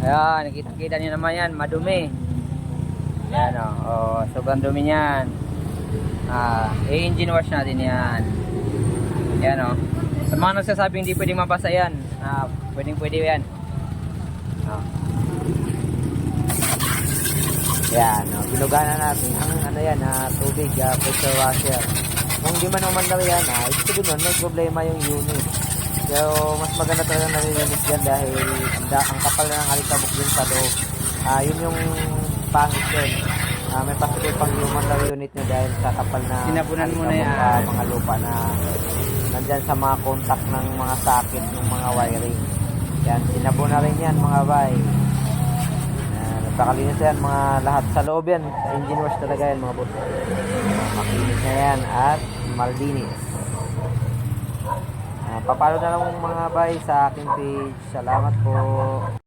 Ayan, nakita niyo naman yan, madumi. Ayan o, sobrang dumi niyan. I-engine wash natin yan. Ayan o. Sa mga nagsasabing hindi pwedeng mabasa yan, pwede yan. Ayan, binugana natin ang ano yan, tubig, pressure washer. Kung di man naman daw yan, ibig sabihin nun, may problema yung unit. Pero mas maganda talaga narinig yan dahil ang kapal na ng alikabok din sa loob. Yun yung pangit yun. May pasipil pang human daw unit nyo dahil sa kapal na sinabunan mo na yan. Mga lupa na nandyan sa mga contact ng mga socket ng mga wiring. Yan, sinabon na rin yan mga bay. Nagkakalinis yan mga lahat sa loob yan. Engine wash talaga yan mga boss. Makinis na yan at malinis. Papalo na lang mga bay sa aking page. Salamat po.